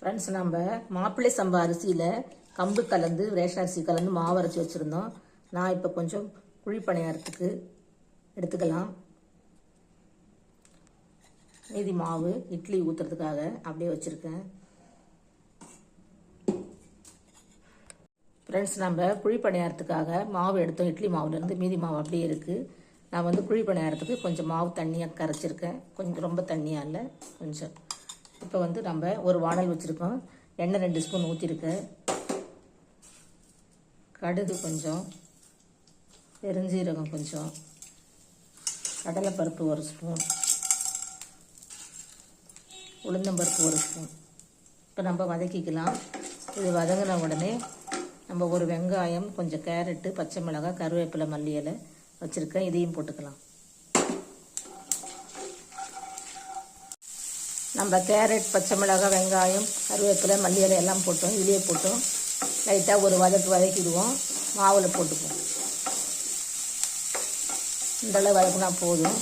Friends, நம்ம மாப்பிள்ளை சம்பா அரிசியில் கம்பு கலந்து ரேஷன் அரிசி கலந்து மாவு அரைச்சி வச்சுருந்தோம். நான் இப்போ கொஞ்சம் குழிப்பணியாரத்துக்கு எடுத்துக்கலாம். மீதி மாவு இட்லி ஊற்றுறதுக்காக அப்படியே வச்சுருக்கேன். ஃப்ரெண்ட்ஸ், நம்ம குழிப்பணியாரத்துக்காக மாவு எடுத்தோம். இட்லி மாவுலேருந்து மீதி மாவு அப்படியே இருக்குது. நான் வந்து குழிப்பணியாரத்துக்கு கொஞ்சம் மாவு தண்ணியாக கரைச்சிருக்கேன். கொஞ்சம் ரொம்ப தண்ணியாக இல்லை, கொஞ்சம். இப்போ வந்து நம்ம ஒரு வானல் வச்சுருக்கோம். எண்ணெய் 2 ஸ்பூன் ஊற்றிருக்கேன். கடுகு கொஞ்சம், பெருஞ்சீரகம் கொஞ்சம், கடலைப்பருப்பு 1 ஸ்பூன், உளுந்தம்பருப்பு 1 ஸ்பூன். இப்போ நம்ம வதக்கிக்கலாம். இது வதங்கின உடனே நம்ம ஒரு வெங்காயம், கொஞ்சம் கேரட்டு, பச்சை மிளகாய், கருவேப்பிலை, மல்லி இலை வச்சுருக்கேன். இதையும் போட்டுக்கலாம். நம்ம கேரட், பச்சை மிளகாய், வெங்காயம், கருவேப்பிலை, மல்லி இலை எல்லாம் போட்டோம். இதுலேயே போட்டோம். லைட்டாக ஒரு வதக்கிடுவோம். மாவில் போட்டுப்போம். இந்தளவு வதக்குனா போதும்.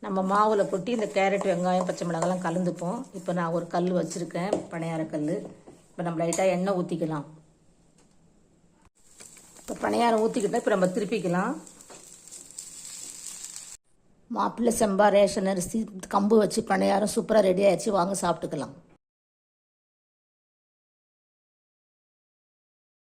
நம்ம மாவில் கொட்டி இந்த கேரட், வெங்காயம், பச்சை மிளகாய்லாம் கலந்துப்போம். இப்போ நான் ஒரு கல் வச்சுருக்கேன், பணியார கல். இப்போ நம்ம லைட்டாக எண்ணெய் ஊற்றிக்கலாம். இப்போ பணியாரம் ஊற்றிக்கிட்டால் இப்போ நம்ம திருப்பிக்கலாம். மாப்பிள்ளை சம்பா ரேஷன் அரிசி கம்பு வச்சு பணியாரம் சூப்பராக ரெடி ஆயிடுச்சு. வாங்க சாப்பிட்டுக்கலாம்.